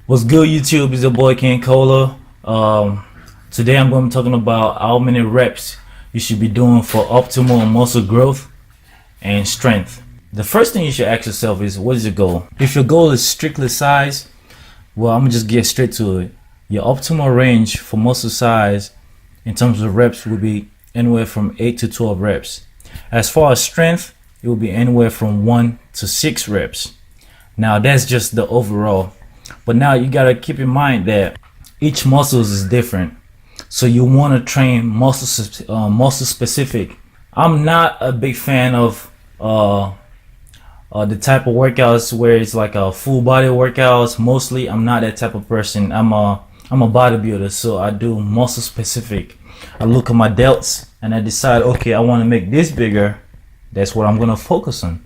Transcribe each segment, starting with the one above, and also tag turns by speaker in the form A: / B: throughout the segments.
A: What's good, YouTube? It's your boy King Kola. Today I'm going to be talking about how many reps you should be doing for optimal muscle growth and strength. The first thing you should ask yourself is, what is your goal? If your goal is strictly size, well, I'm gonna just get straight to it. Your optimal range for muscle size in terms of reps will be anywhere from 8 to 12 reps. As far as strength, it will be anywhere from 1 to 6 reps. Now that's just the overall. But now you gotta keep in mind that each muscles is different, so you want to train muscle specific. I'm not a big fan of the type of workouts where it's like a full body workouts. Mostly, I'm not that type of person. I'm a bodybuilder, so I do muscle specific. I look at my delts and I decide, okay, I want to make this bigger. That's what I'm gonna focus on.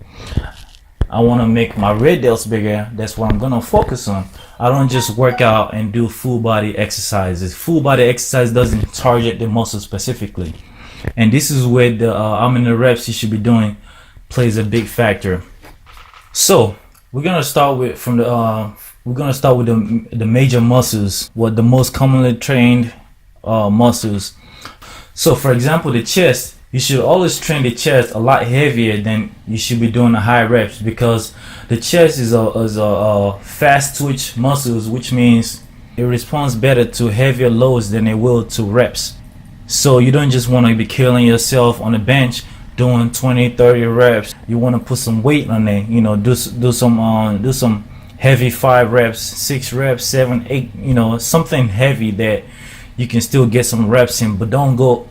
A: I want to make my red delts bigger. That's what I'm gonna focus on. I don't just work out and do full body exercises. Full body exercise doesn't target the muscle specifically, and this is where the how many reps you should be doing plays a big factor. So we're gonna start with the major muscles, what the most commonly trained muscles. So for example, the chest. You should always train the chest a lot heavier than you should be doing the high reps, because the chest is a fast twitch muscles, which means it responds better to heavier loads than it will to reps. So you don't just want to be killing yourself on the bench doing 20-30 reps. You want to put some weight on it, do some heavy 5 reps, 6 reps, 7, 8, something heavy that you can still get some reps in, but don't go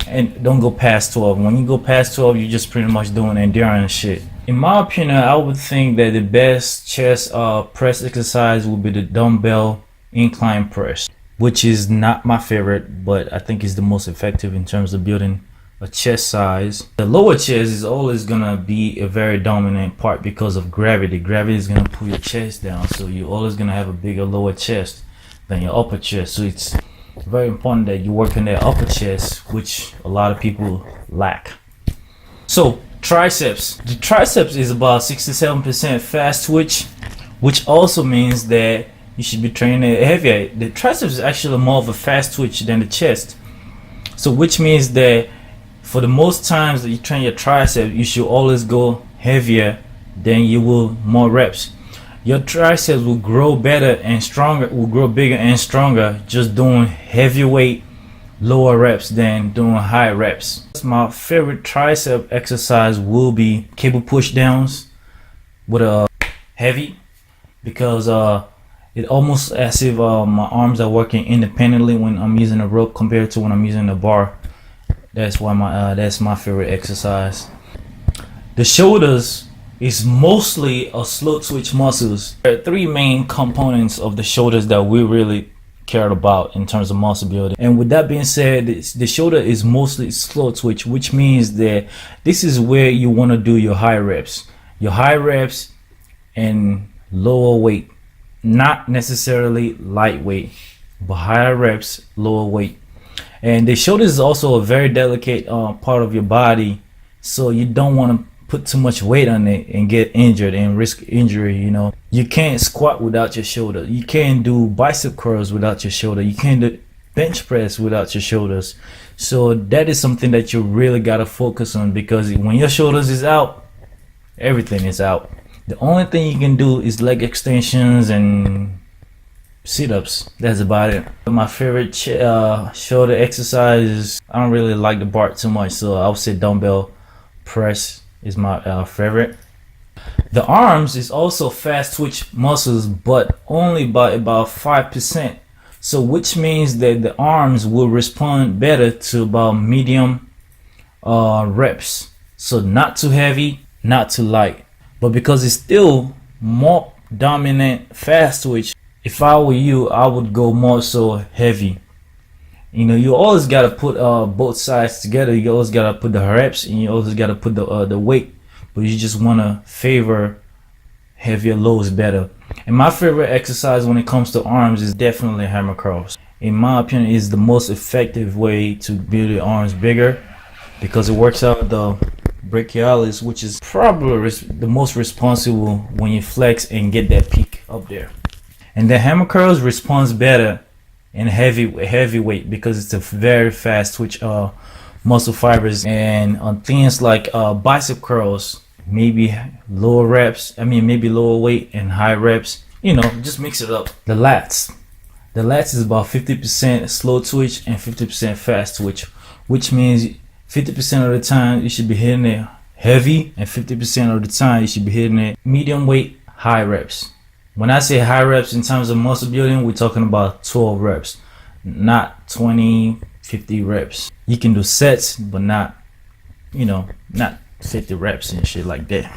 A: past 12. When you go past 12, you're just pretty much doing endurance shit. In my opinion, I would think that the best chest press exercise would be the dumbbell incline press, which is not my favorite, but I think is the most effective in terms of building a chest size. The lower chest is always gonna be a very dominant part because of gravity. Gravity is gonna pull your chest down, so you're always gonna have a bigger lower chest than your upper chest. So it's very important that you work on that upper chest, which a lot of people lack. So triceps. The triceps is about 67% fast twitch, which also means that you should be training it heavier. The triceps is actually more of a fast twitch than the chest. So which means that for the most times that you train your tricep, you should always go heavier than you will more reps. Your triceps will grow better and stronger, will grow bigger and stronger just doing heavyweight lower reps than doing high reps. My favorite tricep exercise will be cable push downs with a heavy, because it almost as if my arms are working independently when I'm using a rope compared to when I'm using a bar. That's why that's my favorite exercise. The shoulders is mostly a slow twitch muscles. There are 3 main components of the shoulders that we really cared about in terms of muscle building. And with that being said, the shoulder is mostly slow twitch, which means that this is where you want to do your high reps. Your high reps and lower weight. Not necessarily lightweight, but higher reps, lower weight. And the shoulder is also a very delicate part of your body, so you don't want to put too much weight on it and get injured and risk injury. You can't squat without your shoulder. You can't do bicep curls without your shoulder. You can't do bench press without your shoulders. So that is something that you really got to focus on, because when your shoulders is out, everything is out. The only thing you can do is leg extensions and sit-ups. That's about it. My favorite shoulder exercise is, I don't really like the bar too much, so I would say dumbbell press is my favorite. The arms is also fast twitch muscles, but only by about 5%. So which means that the arms will respond better to about medium reps. So not too heavy, not too light. But because it's still more dominant fast twitch, if I were you, I would go more so heavy. You always gotta put both sides together. You always gotta put the reps, and you always gotta put the weight. But you just wanna favor heavier loads better. And my favorite exercise when it comes to arms is definitely hammer curls. In my opinion, is the most effective way to build your arms bigger, because it works out the brachialis, which is probably the most responsible when you flex and get that peak up there. And the hammer curls responds better in heavy weight because it's a very fast twitch muscle fibers. And on things like bicep curls, maybe lower reps, maybe lower weight and high reps, just mix it up. The lats is about 50% slow twitch and 50% fast twitch, which means 50% of the time you should be hitting it heavy, and 50% of the time you should be hitting it medium weight, high reps. When I say high reps in terms of muscle building, we're talking about 12 reps, not 20, 50 reps. You can do sets, but not 50 reps and shit like that.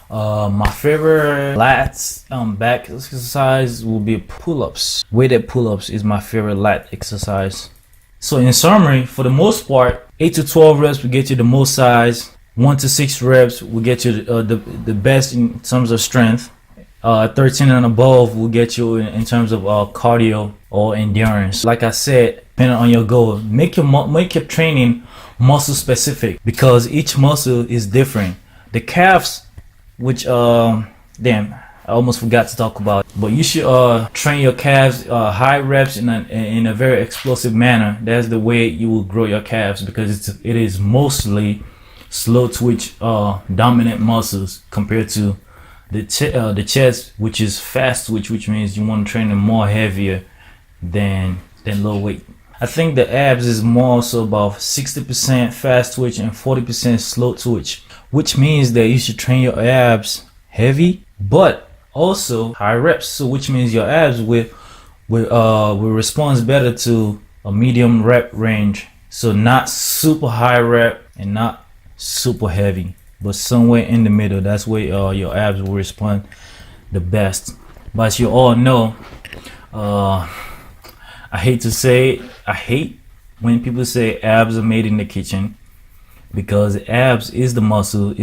A: My favorite lats back exercise will be pull-ups. Weighted pull-ups is my favorite lat exercise. So in summary, for the most part, 8 to 12 reps will get you the most size. 1 to 6 reps will get you the best in terms of strength. 13 and above will get you in terms of cardio or endurance. Like I said, depending on your goal, make your training muscle specific, because each muscle is different. The calves, which damn, I almost forgot to talk about, but you should train your calves high reps in a very explosive manner. That's the way you will grow your calves, because it is mostly slow twitch dominant muscles compared to the chest, which is fast twitch, which means you want to train them more heavier than low weight. I think the abs is more so about 60% fast twitch and 40% slow twitch, which means that you should train your abs heavy but also high reps. So which means your abs will respond better to a medium rep range. So not super high rep and not super heavy, but somewhere in the middle. That's where your abs will respond the best. But as you all know, I hate to say it, I hate when people say abs are made in the kitchen, because abs is a muscle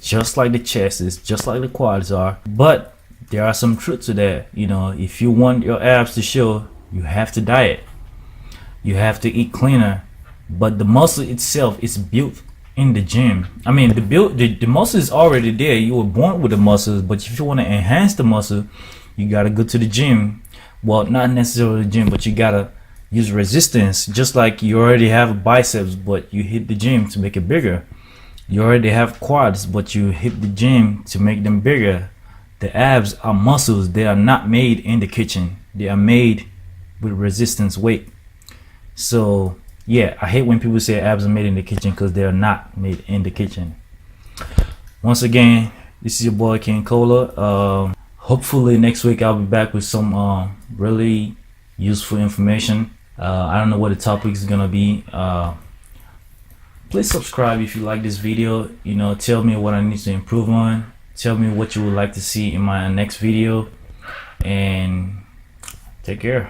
A: just like the chest is, just like the quads are. But there are some truth to that. If you want your abs to show, you have to diet, you have to eat cleaner. But the muscle itself is built in the gym. The muscle is already there. You were born with the muscles, but if you want to enhance the muscle, you gotta go to the gym. Well, not necessarily the gym, but you gotta use resistance. Just like you already have biceps, but you hit the gym to make it bigger. You already have quads, but you hit the gym to make them bigger. The abs are muscles. They are not made in the kitchen. They are made with resistance weight. So yeah, I hate when people say abs are made in the kitchen, because they are not made in the kitchen. Once again, this is your boy King Kola. Hopefully next week I'll be back with some really useful information. I don't know what the topic is gonna be. Please subscribe if you like this video. Tell me what I need to improve on. Tell me what you would like to see in my next video, and take care.